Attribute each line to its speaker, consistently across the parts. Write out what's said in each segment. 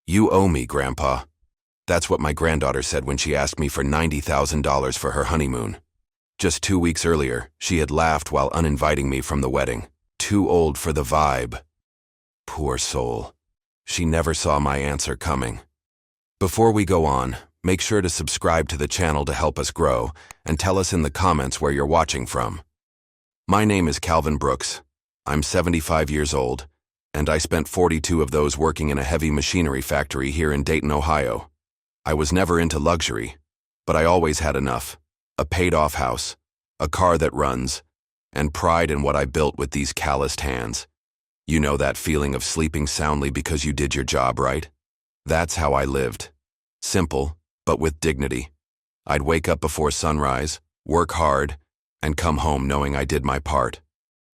Speaker 1: You owe me, Grandpa. That's what my granddaughter said when she asked me for $90,000 for her honeymoon. Just 2 weeks earlier, she had laughed while uninviting me from the wedding. Too old for the vibe. Poor soul. She never saw my answer coming. Before we go on, make sure to subscribe to the channel to help us grow, and tell us in the comments where you're watching from. My name is Calvin Brooks. I'm 75 years old, and I spent 42 of those working in a heavy machinery factory here in Dayton, Ohio. I was never into luxury, but I always had enough. A paid-off house, a car that runs, and pride in what I built with these calloused hands. You know that feeling of sleeping soundly because you did your job right? That's how I lived. Simple, but with dignity. I'd wake up before sunrise, work hard, and come home knowing I did my part.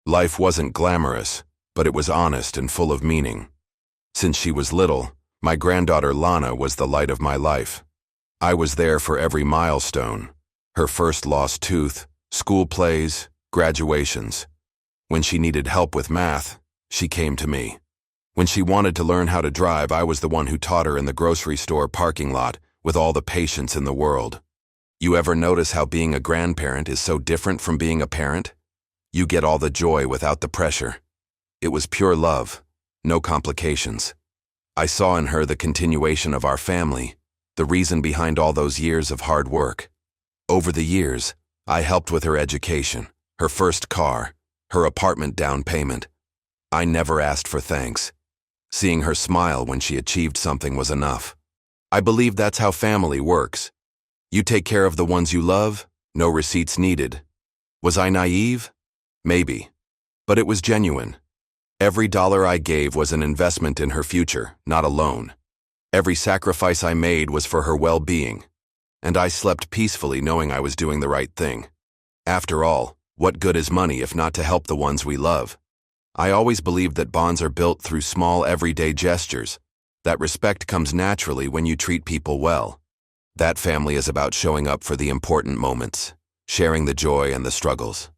Speaker 1: Life wasn't glamorous, but it was honest and full of meaning. Since she was little, my granddaughter Lana was the light of my life. I was there for every milestone. Her first lost tooth, school plays, graduations. When she needed help with math, she came to me. When she wanted to learn how to drive, I was the one who taught her in the grocery store parking lot with all the patience in the world. You ever notice how being a grandparent is so different from being a parent? You get all the joy without the pressure. It was pure love, no complications. I saw in her the continuation of our family, the reason behind all those years of hard work. Over the years, I helped with her education, her first car, her apartment down payment. I never asked for thanks. Seeing her smile when she achieved something was enough. I believe that's how family works. You take care of the ones you love, no receipts needed. Was I naive? Maybe. But it was genuine. Every dollar I gave was an investment in her future, not a loan. Every sacrifice I made was for her well-being, and I slept peacefully knowing I was doing the right thing. After all, what good is money if not to help the ones we love? I always believed that bonds are built through small everyday gestures, that respect comes naturally when you treat people well. That family is about showing up for the important moments, sharing the joy and the struggles.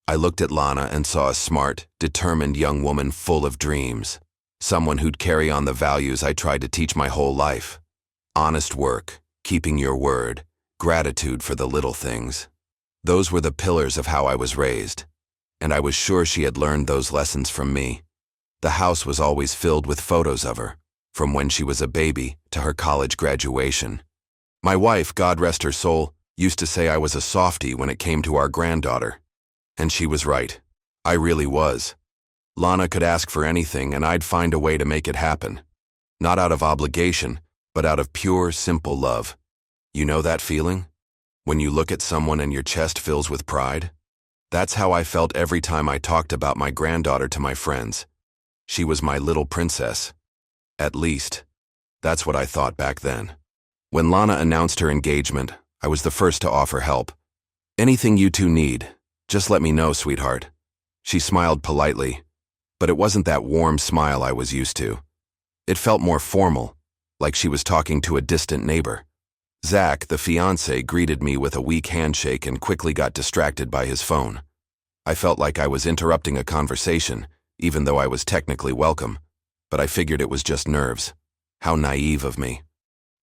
Speaker 1: I looked at Lana and saw a smart, determined young woman full of dreams. Someone who'd carry on the values I tried to teach my whole life. Honest work, keeping your word, gratitude for the little things. Those were the pillars of how I was raised, and I was sure she had learned those lessons from me. The house was always filled with photos of her, from when she was a baby to her college graduation. My wife, God rest her soul, used to say I was a softie when it came to our granddaughter. And she was right. I really was. Lana could ask for anything and I'd find a way to make it happen. Not out of obligation, but out of pure, simple love. You know that feeling? When you look at someone and your chest fills with pride? That's how I felt every time I talked about my granddaughter to my friends. She was my little princess. At least, that's what I thought back then. When Lana announced her engagement, I was the first to offer help. Anything you two need, just let me know, sweetheart. She smiled politely, but it wasn't that warm smile I was used to. It felt more formal, like she was talking to a distant neighbor. Zach, the fiancé, greeted me with a weak handshake and quickly got distracted by his phone. I felt like I was interrupting a conversation, even though I was technically welcome, but I figured it was just nerves. How naive of me.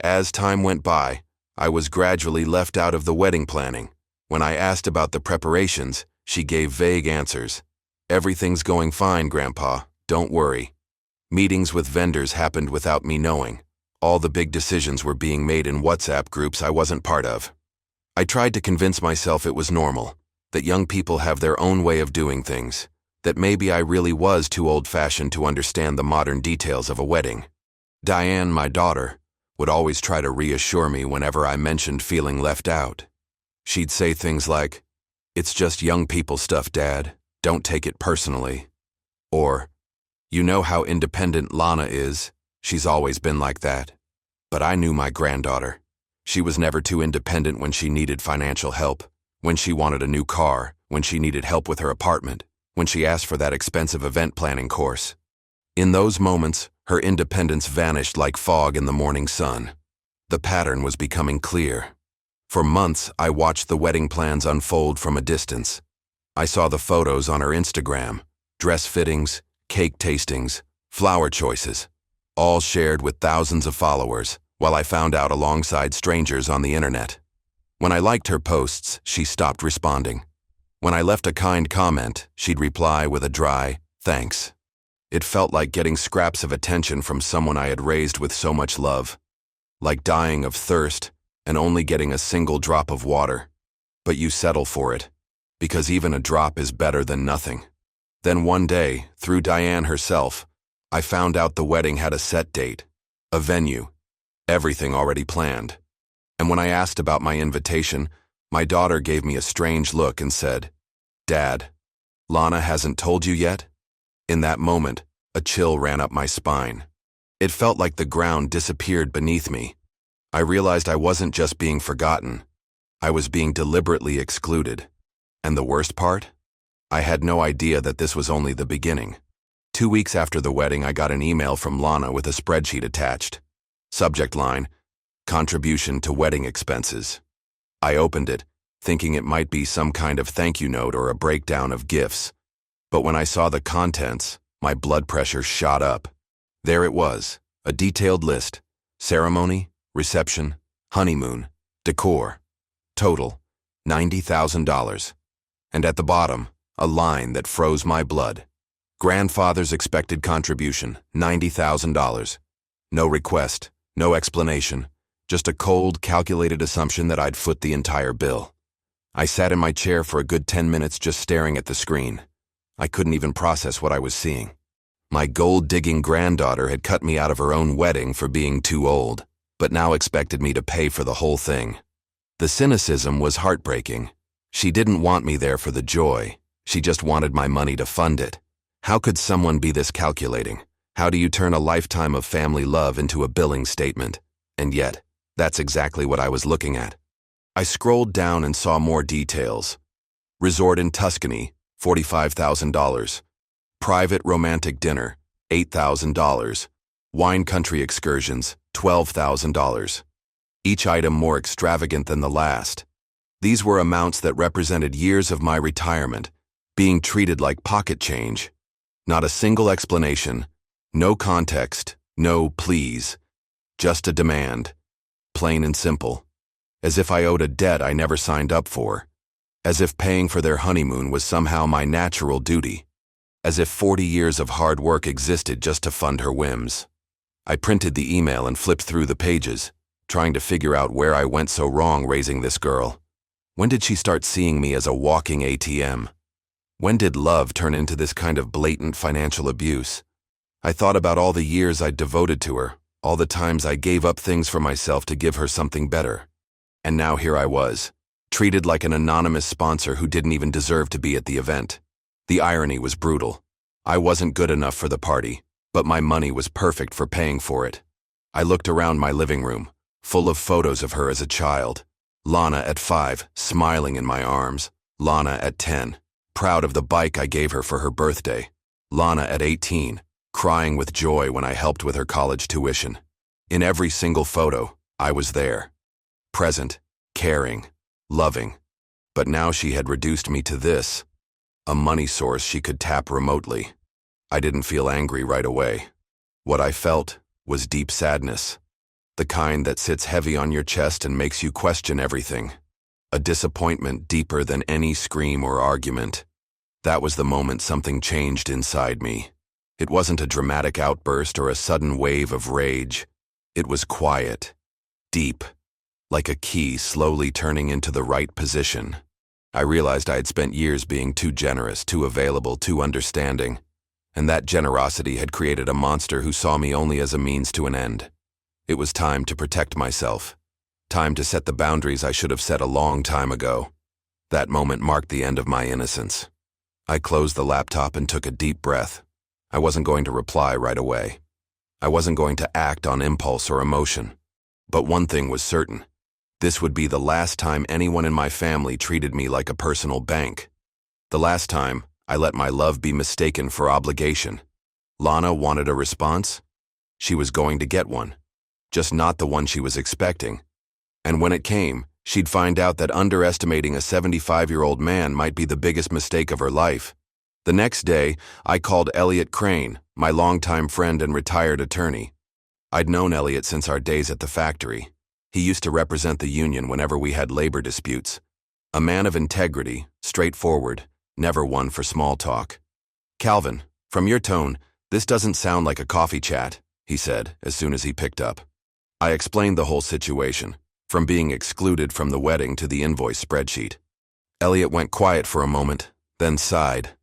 Speaker 1: As time went by, I was gradually left out of the wedding planning. When I asked about the preparations, she gave vague answers. Everything's going fine, Grandpa, don't worry. Meetings with vendors happened without me knowing. All the big decisions were being made in WhatsApp groups I wasn't part of. I tried to convince myself it was normal, that young people have their own way of doing things, that maybe I really was too old-fashioned to understand the modern details of a wedding. Diane, my daughter, would always try to reassure me whenever I mentioned feeling left out. She'd say things like, "It's just young people stuff, Dad. Don't take it personally." Or, "You know how independent Lana is. She's always been like that." But I knew my granddaughter. She was never too independent when she needed financial help, when she wanted a new car, when she needed help with her apartment, when she asked for that expensive event planning course. In those moments, her independence vanished like fog in the morning sun. The pattern was becoming clear. For months, I watched the wedding plans unfold from a distance. I saw the photos on her Instagram, dress fittings, cake tastings, flower choices. all shared with thousands of followers, while I found out alongside strangers on the internet. When I liked her posts, she stopped responding. When I left a kind comment, she'd reply with a dry, "Thanks." It felt like getting scraps of attention from someone I had raised with so much love, like dying of thirst and only getting a single drop of water. But you settle for it, because even a drop is better than nothing. Then one day, through Diane herself, I found out the wedding had a set date, a venue, everything already planned. And when I asked about my invitation, my daughter gave me a strange look and said, "Dad, Lana hasn't told you yet?" In that moment, a chill ran up my spine. It felt like the ground disappeared beneath me. I realized I wasn't just being forgotten. I was being deliberately excluded. And the worst part? I had no idea that this was only the beginning. 2 weeks after the wedding, I got an email from Lana with a spreadsheet attached. Subject line, "Contribution to wedding expenses." I opened it, thinking it might be some kind of thank you note or a breakdown of gifts. But when I saw the contents, my blood pressure shot up. There it was, a detailed list: ceremony, reception, honeymoon, decor. Total, $90,000. And at the bottom, a line that froze my blood. Grandfather's expected contribution, $90,000. No request, no explanation, just a cold, calculated assumption that I'd foot the entire bill. I sat in my chair for a good 10 minutes just staring at the screen. I couldn't even process what I was seeing. My gold-digging granddaughter had cut me out of her own wedding for being too old, but now expected me to pay for the whole thing. The cynicism was heartbreaking. She didn't want me there for the joy. She just wanted my money to fund it. How could someone be this calculating? How do you turn a lifetime of family love into a billing statement? And yet, that's exactly what I was looking at. I scrolled down and saw more details. Resort in Tuscany, $45,000. Private romantic dinner, $8,000. Wine country excursions, $12,000. Each item more extravagant than the last. These were amounts that represented years of my retirement, being treated like pocket change. Not a single explanation, no context, no please, just a demand. Plain and simple. As if I owed a debt I never signed up for. As if paying for their honeymoon was somehow my natural duty. As if 40 years of hard work existed just to fund her whims. I printed the email and flipped through the pages, trying to figure out where I went so wrong raising this girl. When did she start seeing me as a walking ATM? When did love turn into this kind of blatant financial abuse? I thought about all the years I'd devoted to her, all the times I gave up things for myself to give her something better. And now here I was, treated like an anonymous sponsor who didn't even deserve to be at the event. The irony was brutal. I wasn't good enough for the party, but my money was perfect for paying for it. I looked around my living room, full of photos of her as a child. Lana at 5, smiling in my arms. Lana at 10, proud of the bike I gave her for her birthday. Lana at 18, crying with joy when I helped with her college tuition. In every single photo, I was there. Present, caring, loving. But now she had reduced me to this, a money source she could tap remotely. I didn't feel angry right away. What I felt was deep sadness. The kind that sits heavy on your chest and makes you question everything. A disappointment deeper than any scream or argument. That was the moment something changed inside me. It wasn't a dramatic outburst or a sudden wave of rage. It was quiet, deep, like a key slowly turning into the right position. I realized I had spent years being too generous, too available, too understanding. And that generosity had created a monster who saw me only as a means to an end. It was time to protect myself. Time to set the boundaries I should have set a long time ago. That moment marked the end of my innocence. I closed the laptop and took a deep breath. I wasn't going to reply right away. I wasn't going to act on impulse or emotion. But one thing was certain. This would be the last time anyone in my family treated me like a personal bank. The last time I let my love be mistaken for obligation. Lana wanted a response. She was going to get one. Just not the one she was expecting. And when it came, she'd find out that underestimating a 75-year-old man might be the biggest mistake of her life. The next day, I called Elliot Crane, my longtime friend and retired attorney. I'd known Elliot since our days at the factory. He used to represent the union whenever we had labor disputes. A man of integrity, straightforward, never one for small talk. "Calvin, from your tone, this doesn't sound like a coffee chat," he said as soon as he picked up. I explained the whole situation, from being excluded from the wedding to the invoice spreadsheet. Elliot went quiet for a moment, then sighed.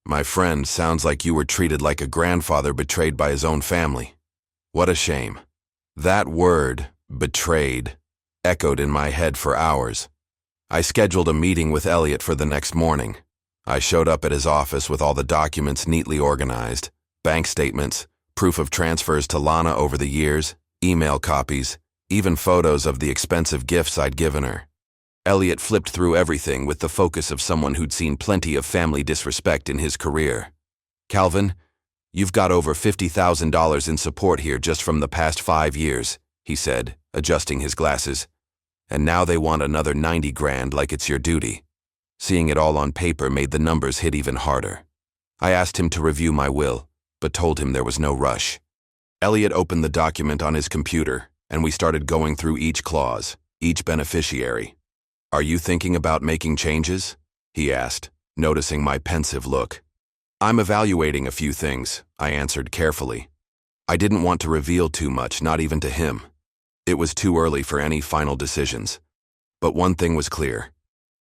Speaker 1: "My friend, sounds like you were treated like a grandfather betrayed by his own family. What a shame." That word, betrayed, echoed in my head for hours. I scheduled a meeting with Elliot for the next morning. I showed up at his office with all the documents neatly organized, bank statements, proof of transfers to Lana over the years, email copies, even photos of the expensive gifts I'd given her. Elliot flipped through everything with the focus of someone who'd seen plenty of family disrespect in his career. "Calvin, you've got over $50,000 in support here just from the past 5 years, he said, adjusting his glasses. "And now they want another 90 grand like it's your duty." Seeing it all on paper made the numbers hit even harder. I asked him to review my will, but told him there was no rush. Elliot opened the document on his computer, and we started going through each clause, each beneficiary. "Are you thinking about making changes?" he asked, noticing my pensive look. "I'm evaluating a few things," I answered carefully. I didn't want to reveal too much, not even to him. It was too early for any final decisions. But one thing was clear.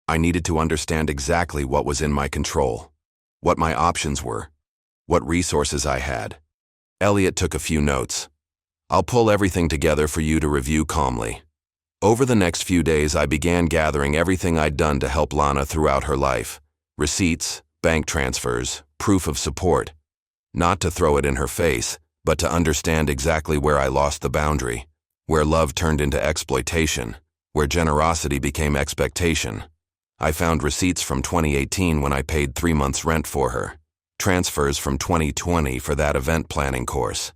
Speaker 1: I needed to understand exactly what was in my control, what my options were, what resources I had. Elliot took a few notes. "I'll pull everything together for you to review calmly." Over the next few days, I began gathering everything I'd done to help Lana throughout her life. Receipts, bank transfers, proof of support. Not to throw it in her face, but to understand exactly where I lost the boundary, where love turned into exploitation, where generosity became expectation. I found receipts from 2018 when I paid 3 months' rent for her, transfers from 2020 for that event planning course,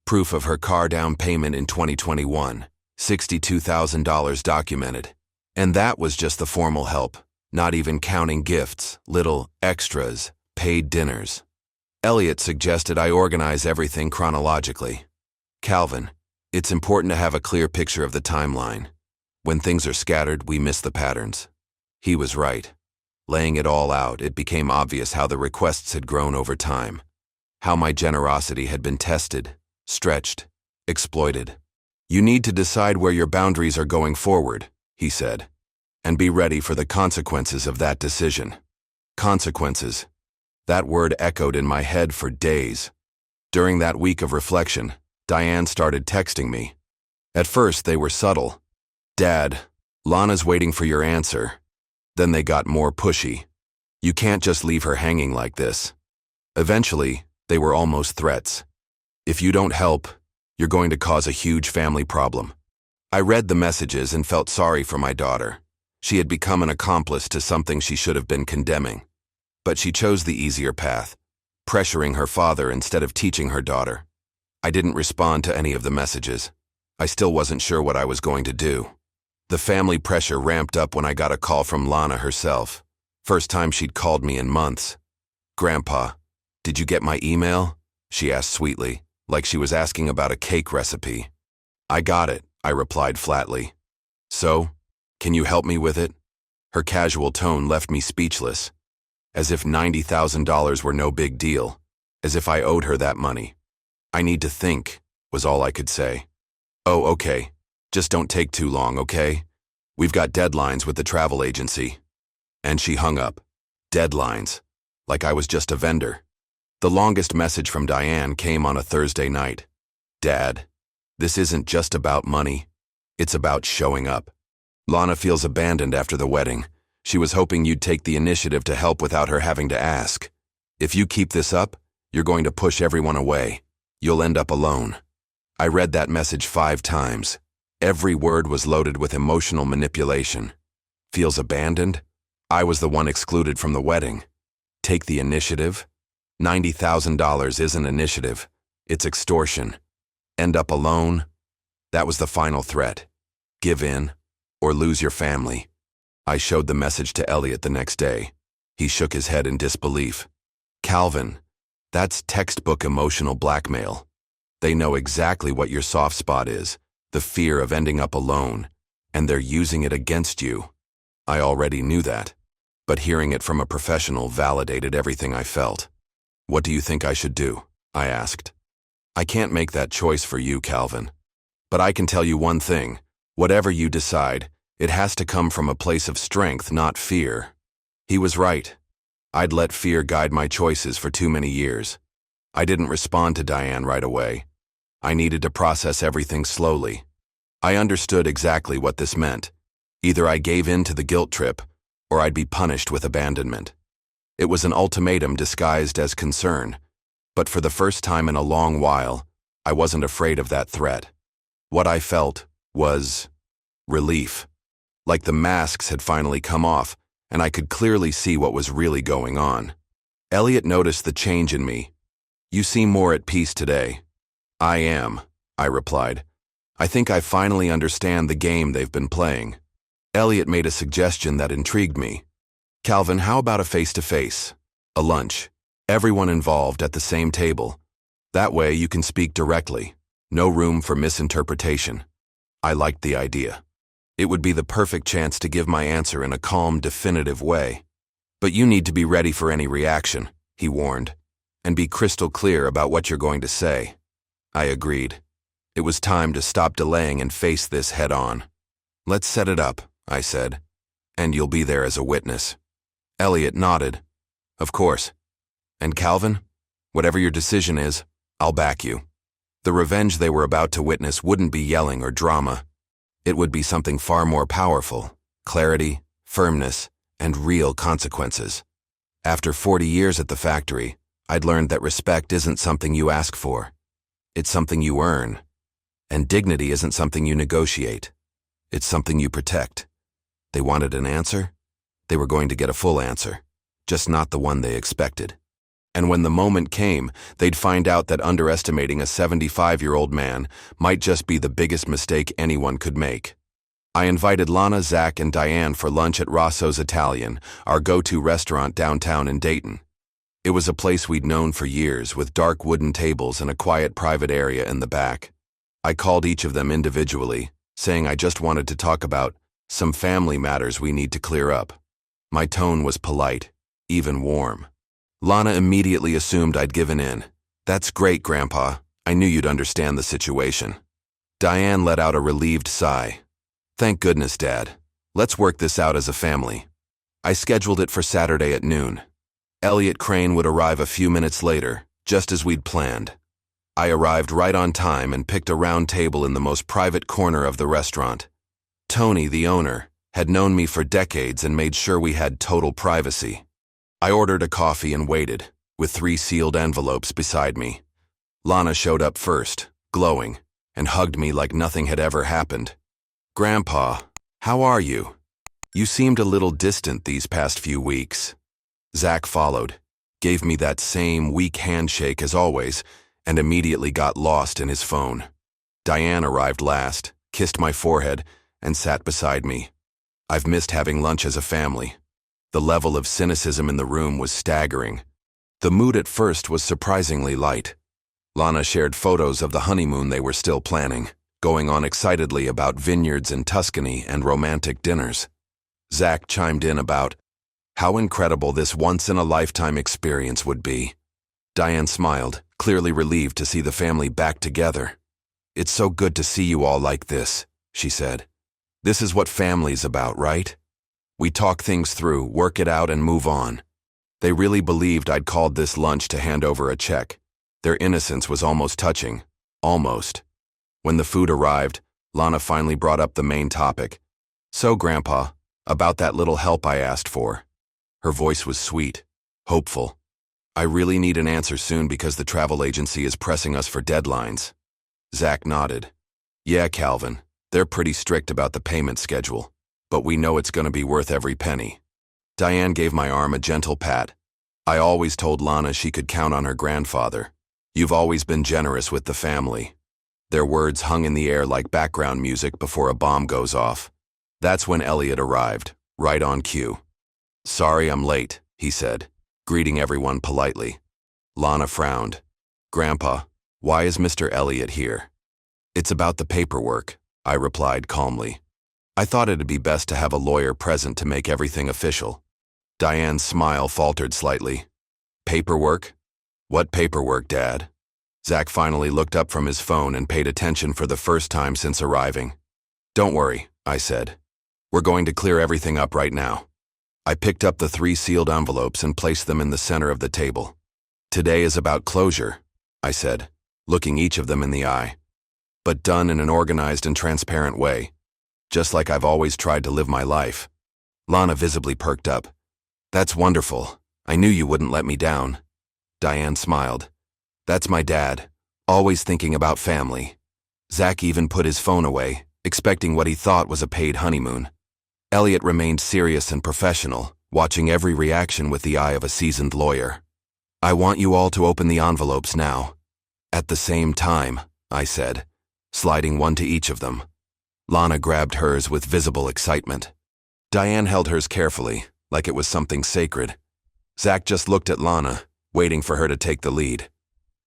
Speaker 1: proof of her car down payment in 2021, $62,000 documented. And that was just the formal help, not even counting gifts, little extras, paid dinners. Elliot suggested I organize everything chronologically. "Calvin, it's important to have a clear picture of the timeline. When things are scattered, we miss the patterns." He was right. Laying it all out, it became obvious how the requests had grown over time, how my generosity had been tested, stretched, exploited. "You need to decide where your boundaries are going forward," he said, "and be ready for the consequences of that decision." Consequences. That word echoed in my head for days. During that week of reflection, Diane started texting me. At first, they were subtle. "Dad, Lana's waiting for your answer." Then they got more pushy. "You can't just leave her hanging like this." Eventually, they were almost threats. "If you don't help, you're going to cause a huge family problem." I read the messages and felt sorry for my daughter. She had become an accomplice to something she should have been condemning. But she chose the easier path, pressuring her father instead of teaching her daughter. I didn't respond to any of the messages. I still wasn't sure what I was going to do. The family pressure ramped up when I got a call from Lana herself. First time she'd called me in months. "Grandpa, did you get my email?" she asked sweetly, like she was asking about a cake recipe. "I got it," I replied flatly. "So, can you help me with it?" Her casual tone left me speechless. As if $90,000 were no big deal. As if I owed her that money. "I need to think," was all I could say. "Oh, okay. Just don't take too long, okay? We've got deadlines with the travel agency." And she hung up. Deadlines. Like I was just a vendor. The longest message from Diane came on a Thursday night. "Dad, this isn't just about money. It's about showing up. Lana feels abandoned after the wedding. She was hoping you'd take the initiative to help without her having to ask. If you keep this up, you're going to push everyone away. You'll end up alone." I read that message 5 times. Every word was loaded with emotional manipulation. Feels abandoned? I was the one excluded from the wedding. Take the initiative? $90,000 isn't initiative. It's extortion. End up alone? That was the final threat. Give in, or lose your family. I showed the message to Elliot the next day. He shook his head in disbelief. "Calvin, that's textbook emotional blackmail." They know exactly what your soft spot is, the fear of ending up alone, and they're using it against you. I already knew that, but hearing it from a professional validated everything I felt. What do you think I should do? I asked. I can't make that choice for you, Calvin. But I can tell you one thing. Whatever you decide, it has to come from a place of strength, not fear. He was right. I'd let fear guide my choices for too many years. I didn't respond to Diane right away. I needed to process everything slowly. I understood exactly what this meant. Either I gave in to the guilt trip, or I'd be punished with abandonment. It was an ultimatum disguised as concern, but for the first time in a long while, I wasn't afraid of that threat. What I felt was relief. Like the masks had finally come off, and I could clearly see what was really going on. Elliot noticed the change in me. You seem more at peace today. I am, I replied. I think I finally understand the game they've been playing. Elliot made a suggestion that intrigued me. Calvin, how about a face-to-face? A lunch. Everyone involved at the same table. That way you can speak directly. No room for misinterpretation. I liked the idea. It would be the perfect chance to give my answer in a calm, definitive way. But you need to be ready for any reaction, he warned, and be crystal clear about what you're going to say. I agreed. It was time to stop delaying and face this head-on. Let's set it up, I said, and you'll be there as a witness. Elliot nodded. Of course. And Calvin, whatever your decision is, I'll back you. The revenge they were about to witness wouldn't be yelling or drama. It would be something far more powerful: clarity, firmness, and real consequences. After 40 years at the factory, I'd learned that respect isn't something you ask for. It's something you earn. And dignity isn't something you negotiate. It's something you protect. They wanted an answer? They were going to get a full answer, just not the one they expected. And when the moment came, they'd find out that underestimating a 75-year-old man might just be the biggest mistake anyone could make. I invited Lana, Zach, and Diane for lunch at Rosso's Italian, our go-to restaurant downtown in Dayton. It was a place we'd known for years, with dark wooden tables and a quiet private area in the back. I called each of them individually, saying I just wanted to talk about some family matters we need to clear up. My tone was polite, even warm. Lana immediately assumed I'd given in. That's great, Grandpa. I knew you'd understand the situation. Diane let out a relieved sigh. Thank goodness, Dad. Let's work this out as a family. I scheduled it for Saturday at noon. Elliot Crane would arrive a few minutes later, just as we'd planned. I arrived right on time and picked a round table in the most private corner of the restaurant. Tony, the owner, had known me for decades and made sure we had total privacy. I ordered a coffee and waited, with 3 sealed envelopes beside me. Lana showed up first, glowing, and hugged me like nothing had ever happened. Grandpa, how are you? You seemed a little distant these past few weeks. Zach followed, gave me that same weak handshake as always, and immediately got lost in his phone. Diane arrived last, kissed my forehead, and sat beside me. I've missed having lunch as a family. The level of cynicism in the room was staggering. The mood at first was surprisingly light. Lana shared photos of the honeymoon they were still planning, going on excitedly about vineyards in Tuscany and romantic dinners. Zach chimed in about how incredible this once-in-a-lifetime experience would be. Diane smiled, clearly relieved to see the family back together. It's so good to see you all like this, she said. This is what family's about, right? We talk things through, work it out, and move on. They really believed I'd called this lunch to hand over a check. Their innocence was almost touching. Almost. When the food arrived, Lana finally brought up the main topic. So, Grandpa, about that little help I asked for. Her voice was sweet, hopeful. I really need an answer soon because the travel agency is pressing us for deadlines. Zach nodded. Yeah, Calvin, they're pretty strict about the payment schedule, but we know it's going to be worth every penny. Diane gave my arm a gentle pat. I always told Lana she could count on her grandfather. You've always been generous with the family. Their words hung in the air like background music before a bomb goes off. That's when Elliot arrived, right on cue. Sorry I'm late, he said, greeting everyone politely. Lana frowned. Grandpa, Why is Mr. Elliot here? It's about the paperwork, I replied calmly. I thought it'd be best to have a lawyer present to make everything official. Diane's smile faltered slightly. Paperwork? What paperwork, Dad? Zach finally looked up from his phone and paid attention for the first time since arriving. Don't worry, I said. We're going to clear everything up right now. I picked up the 3 sealed envelopes and placed them in the center of the table. Today is about closure, I said, looking each of them in the eye. But done in an organized and transparent way, just like I've always tried to live my life. Lana visibly perked up. That's wonderful. I knew you wouldn't let me down. Diane smiled. That's my dad, always thinking about family. Zach even put his phone away, expecting what he thought was a paid honeymoon. Elliot remained serious and professional, watching every reaction with the eye of a seasoned lawyer. I want you all to open the envelopes now. At the same time, I said, sliding one to each of them. Lana grabbed hers with visible excitement. Diane held hers carefully, like it was something sacred. Zach just looked at Lana, waiting for her to take the lead.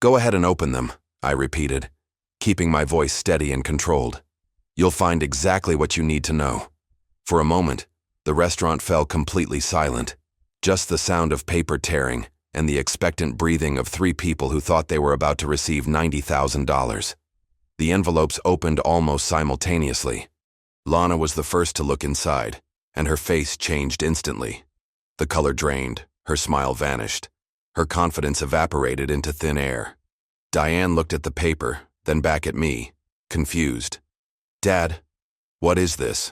Speaker 1: Go ahead and open them, I repeated, keeping my voice steady and controlled. You'll find exactly what you need to know. For a moment, the restaurant fell completely silent. Just the sound of paper tearing and the expectant breathing of 3 people who thought they were about to receive $90,000. The envelopes opened almost simultaneously. Lana was the first to look inside, and her face changed instantly. The color drained, her smile vanished. Her confidence evaporated into thin air. Diane looked at the paper, then back at me, confused. Dad, what is this?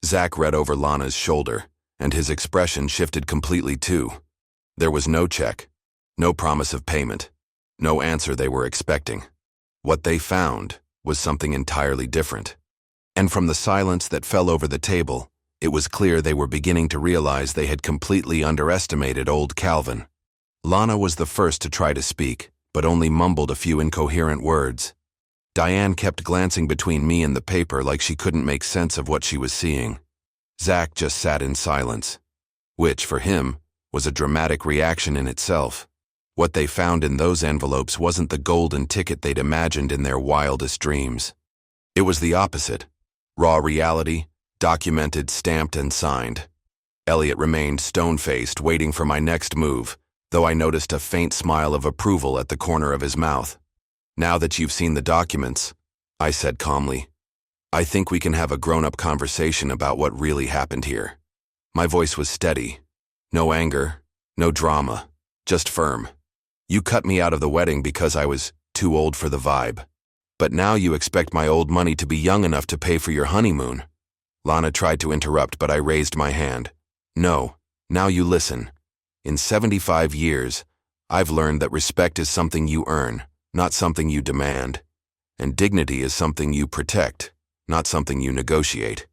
Speaker 1: Zach read over Lana's shoulder, and his expression shifted completely too. There was no check, no promise of payment, no answer they were expecting. What they found was something entirely different. And from the silence that fell over the table, it was clear they were beginning to realize they had completely underestimated old Calvin. Lana was the first to try to speak, but only mumbled a few incoherent words. Diane kept glancing between me and the paper like she couldn't make sense of what she was seeing. Zach just sat in silence, which, for him, was a dramatic reaction in itself. What they found in those envelopes wasn't the golden ticket they'd imagined in their wildest dreams. It was the opposite. Raw reality, documented, stamped, and signed. Elliot remained stone-faced, waiting for my next move, though I noticed a faint smile of approval at the corner of his mouth. Now that you've seen the documents, I said calmly, I think we can have a grown-up conversation about what really happened here. My voice was steady. No anger, no drama, just firm. You cut me out of the wedding because I was too old for the vibe. But now you expect my old money to be young enough to pay for your honeymoon. Lana tried to interrupt, but I raised my hand. No, now you listen. In 75 years, I've learned that respect is something you earn, not something you demand. And dignity is something you protect, not something you negotiate.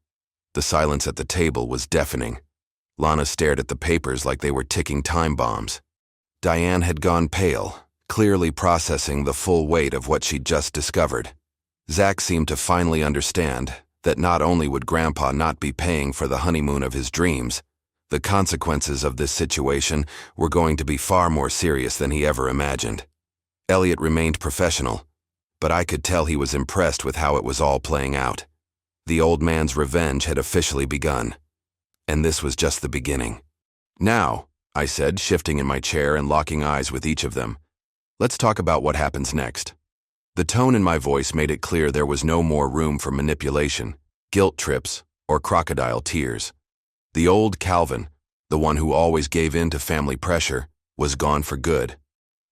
Speaker 1: The silence at the table was deafening. Lana stared at the papers like they were ticking time bombs. Diane had gone pale, clearly processing the full weight of what she'd just discovered. Zach seemed to finally understand that not only would Grandpa not be paying for the honeymoon of his dreams, the consequences of this situation were going to be far more serious than he ever imagined. Elliot remained professional, but I could tell he was impressed with how it was all playing out. The old man's revenge had officially begun, and this was just the beginning. Now, I said, shifting in my chair and locking eyes with each of them, let's talk about what happens next. The tone in my voice made it clear there was no more room for manipulation, guilt trips, or crocodile tears. The old Calvin, the one who always gave in to family pressure, was gone for good.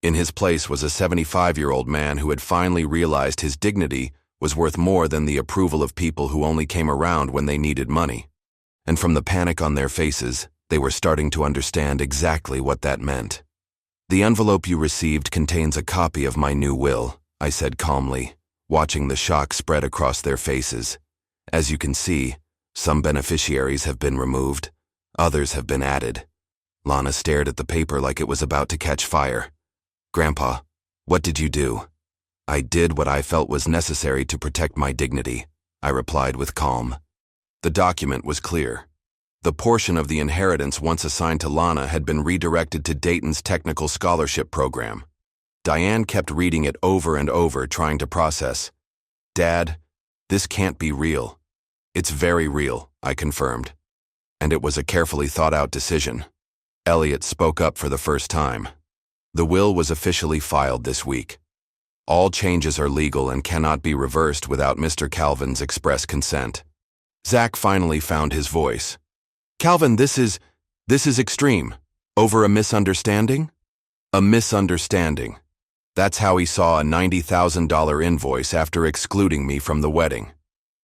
Speaker 1: In his place was a 75-year-old man who had finally realized his dignity was worth more than the approval of people who only came around when they needed money. And from the panic on their faces, they were starting to understand exactly what that meant. The envelope you received contains a copy of my new will, I said calmly, watching the shock spread across their faces. As you can see, some beneficiaries have been removed, others have been added. Lana stared at the paper like it was about to catch fire. Grandpa, what did you do? I did what I felt was necessary to protect my dignity, I replied with calm. The document was clear. The portion of the inheritance once assigned to Lana had been redirected to Dayton's technical scholarship program. Diane kept reading it over and over, trying to process. Dad, this can't be real. It's very real, I confirmed. And it was a carefully thought-out decision. Elliot spoke up for the first time. The will was officially filed this week. All changes are legal and cannot be reversed without Mr. Calvin's express consent. Zach finally found his voice. Calvin, this is extreme. Over a misunderstanding? A misunderstanding. That's how he saw a $90,000 invoice after excluding me from the wedding.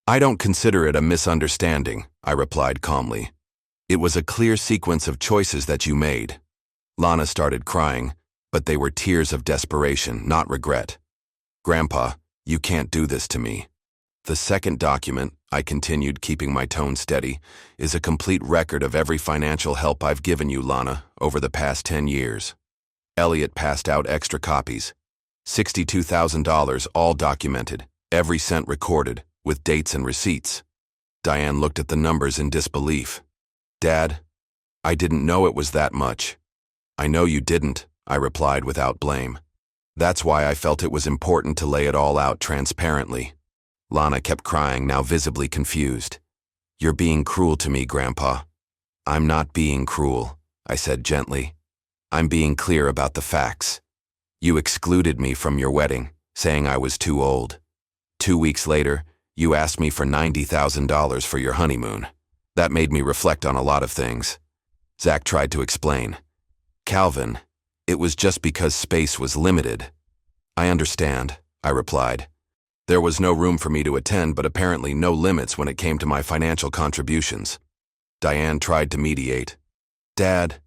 Speaker 1: I don't consider it a misunderstanding, I replied calmly. It was a clear sequence of choices that you made. Lana started crying, but they were tears of desperation, not regret. Grandpa, you can't do this to me. The second document, I continued, keeping my tone steady, is a complete record of every financial help I've given you, Lana, over the past 10 years. Elliot passed out extra copies. $62,000 all documented, every cent recorded, with dates and receipts. Diane looked at the numbers in disbelief. Dad, I didn't know it was that much. I know you didn't, I replied without blame. That's why I felt it was important to lay it all out transparently. Lana kept crying, now visibly confused. You're being cruel to me, Grandpa. I'm not being cruel, I said gently. I'm being clear about the facts. You excluded me from your wedding, saying I was too old. 2 weeks later, you asked me for $90,000 for your honeymoon. That made me reflect on a lot of things. Zach tried to explain. Calvin, it was just because space was limited. I understand, I replied. There was no room for me to attend, but apparently no limits when it came to my financial contributions. Diane tried to mediate. Dad,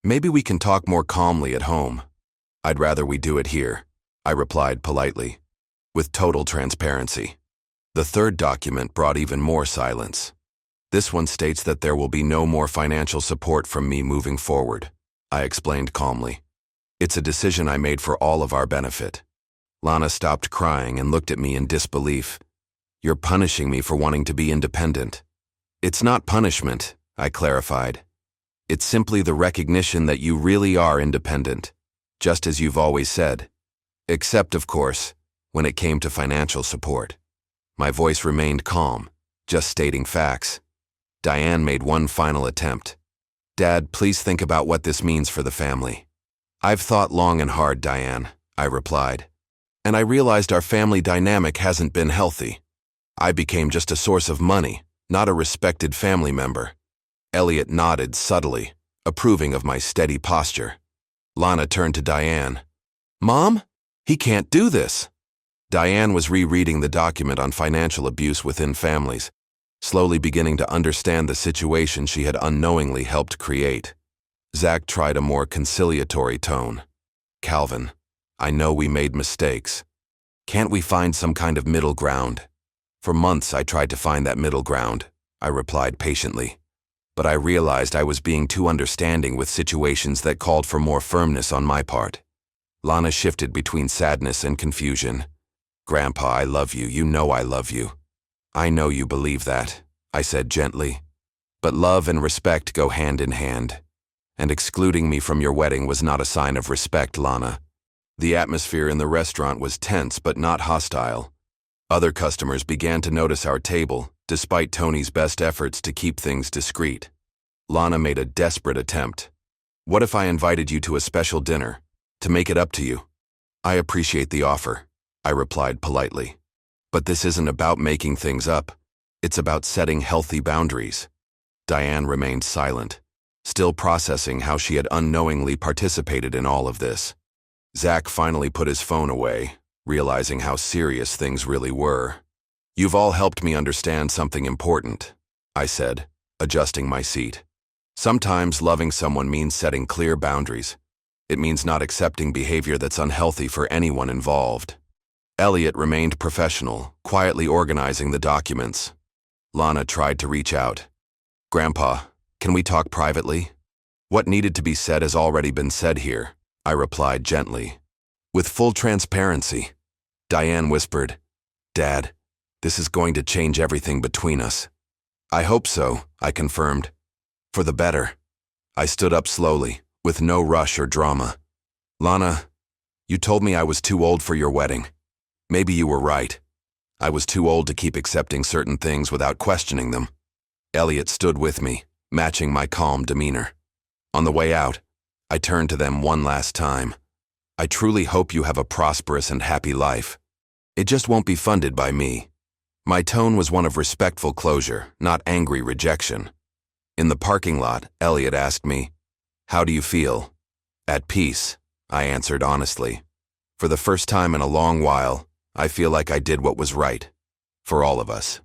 Speaker 1: maybe we can talk more calmly at home. I'd rather we do it here, I replied politely, with total transparency. The third document brought even more silence. This one states that there will be no more financial support from me moving forward, I explained calmly. It's a decision I made for all of our benefit. Lana stopped crying and looked at me in disbelief. You're punishing me for wanting to be independent. It's not punishment, I clarified. It's simply the recognition that you really are independent, just as you've always said. Except, of course, when it came to financial support. My voice remained calm, just stating facts. Diane made one final attempt. Dad, please think about what this means for the family. I've thought long and hard, Diane, I replied. And I realized our family dynamic hasn't been healthy. I became just a source of money, not a respected family member. Elliot nodded subtly, approving of my steady posture. Lana turned to Diane. Mom, he can't do this. Diane was rereading the document on financial abuse within families, slowly beginning to understand the situation she had unknowingly helped create. Zach tried a more conciliatory tone. Calvin, I know we made mistakes. Can't we find some kind of middle ground? For months I tried to find that middle ground, I replied patiently. But I realized I was being too understanding with situations that called for more firmness on my part. Lana shifted between sadness and confusion. Grandpa, I love you. You know I love you. I know you believe that, I said gently. But love and respect go hand in hand. And excluding me from your wedding was not a sign of respect, Lana. The atmosphere in the restaurant was tense but not hostile. Other customers began to notice our table, despite Tony's best efforts to keep things discreet. Lana made a desperate attempt. What if I invited you to a special dinner, to make it up to you? I appreciate the offer, I replied politely. But this isn't about making things up. It's about setting healthy boundaries. Diane remained silent, still processing how she had unknowingly participated in all of this. Zach finally put his phone away, realizing how serious things really were. You've all helped me understand something important, I said, adjusting my seat. Sometimes loving someone means setting clear boundaries. It means not accepting behavior that's unhealthy for anyone involved. Elliot remained professional, quietly organizing the documents. Lana tried to reach out. Grandpa, can we talk privately? What needed to be said has already been said here, I replied gently. With full transparency, Diane whispered, Dad, this is going to change everything between us. I hope so, I confirmed. For the better. I stood up slowly, with no rush or drama. Lana, You told me I was too old for your wedding. Maybe you were right. I was too old to keep accepting certain things without questioning them. Elliot stood with me, matching my calm demeanor. On the way out, I turned to them one last time. I truly hope you have a prosperous and happy life. It just won't be funded by me. My tone was one of respectful closure, not angry rejection. In the parking lot, Elliot asked me, "How do you feel?" "At peace," I answered honestly. For the first time in a long while, I feel like I did what was right. For all of us.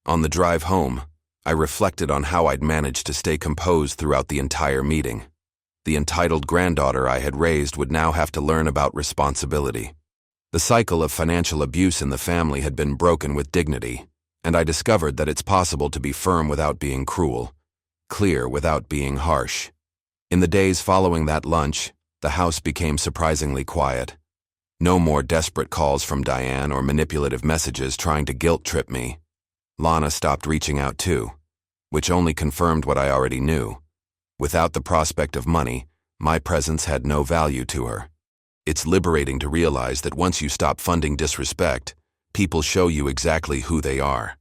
Speaker 1: On the drive home, I reflected on how I'd managed to stay composed throughout the entire meeting. The entitled granddaughter I had raised would now have to learn about responsibility. The cycle of financial abuse in the family had been broken with dignity, and I discovered that it's possible to be firm without being cruel, clear without being harsh. In the days following that lunch, the house became surprisingly quiet. No more desperate calls from Diane or manipulative messages trying to guilt-trip me. Lana stopped reaching out too, which only confirmed what I already knew. Without the prospect of money, my presence had no value to her. It's liberating to realize that once you stop funding disrespect, people show you exactly who they are.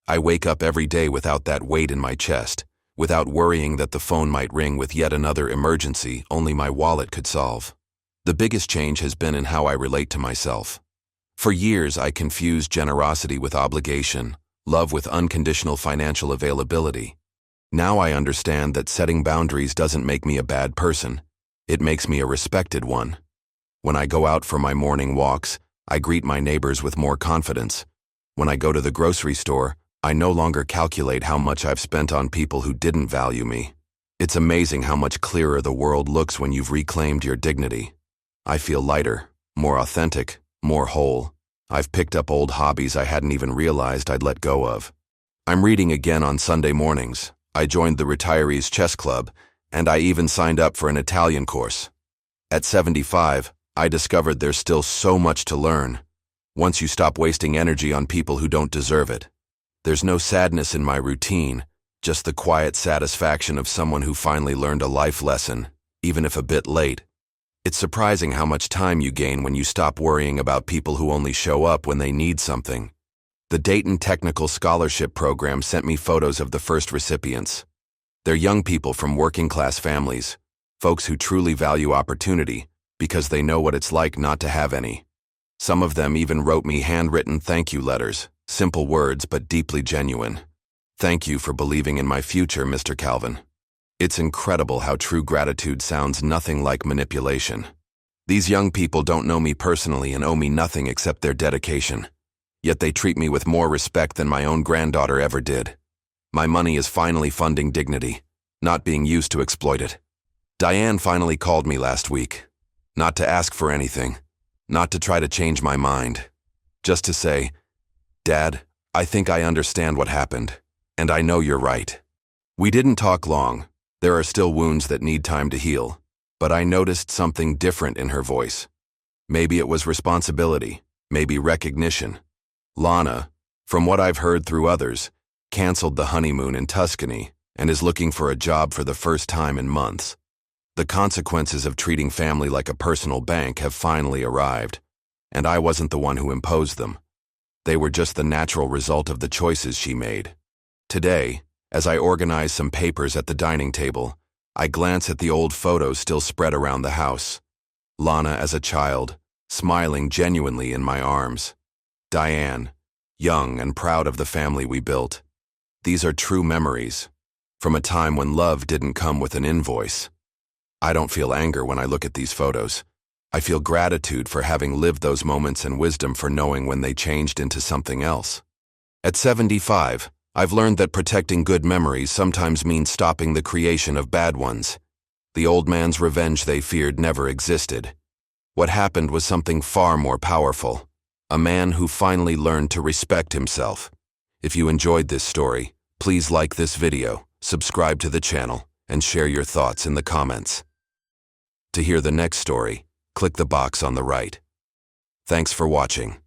Speaker 1: I wake up every day without that weight in my chest, without worrying that the phone might ring with yet another emergency only my wallet could solve. The biggest change has been in how I relate to myself. For years, I confused generosity with obligation, love with unconditional financial availability. Now I understand that setting boundaries doesn't make me a bad person. It makes me a respected one. When I go out for my morning walks, I greet my neighbors with more confidence. When I go to the grocery store, I no longer calculate how much I've spent on people who didn't value me. It's amazing how much clearer the world looks when you've reclaimed your dignity. I feel lighter, more authentic, more whole. I've picked up old hobbies I hadn't even realized I'd let go of. I'm reading again on Sunday mornings. I joined the Retirees Chess Club, and I even signed up for an Italian course. At 75, I discovered there's still so much to learn. Once you stop wasting energy on people who don't deserve it. There's no sadness in my routine, just the quiet satisfaction of someone who finally learned a life lesson, even if a bit late. It's surprising how much time you gain when you stop worrying about people who only show up when they need something. The Dayton Technical Scholarship Program sent me photos of the first recipients. They're young people from working-class families, folks who truly value opportunity because they know what it's like not to have any. Some of them even wrote me handwritten thank you letters, simple words but deeply genuine. "Thank you for believing in my future, Mr. Calvin." It's incredible how true gratitude sounds nothing like manipulation. These young people don't know me personally and owe me nothing except their dedication. Yet they treat me with more respect than my own granddaughter ever did. My money is finally funding dignity, not being used to exploit it. Diane finally called me last week. Not to ask for anything, not to try to change my mind. Just to say, "Dad, I think I understand what happened, and I know you're right." We didn't talk long. There are still wounds that need time to heal, but I noticed something different in her voice. Maybe it was responsibility, maybe recognition. Lana, from what I've heard through others, canceled the honeymoon in Tuscany and is looking for a job for the first time in months. The consequences of treating family like a personal bank have finally arrived, and I wasn't the one who imposed them. They were just the natural result of the choices she made. Today, as I organize some papers at the dining table, I glance at the old photos still spread around the house. Lana as a child, smiling genuinely in my arms. Diane, young and proud of the family we built. These are true memories, from a time when love didn't come with an invoice. I don't feel anger when I look at these photos. I feel gratitude for having lived those moments and wisdom for knowing when they changed into something else. At 75, I've learned that protecting good memories sometimes means stopping the creation of bad ones. The old man's revenge they feared never existed. What happened was something far more powerful. A man who finally learned to respect himself. If you enjoyed this story, please like this video, subscribe to the channel, and share your thoughts in the comments. To hear the next story, click the box on the right. Thanks for watching.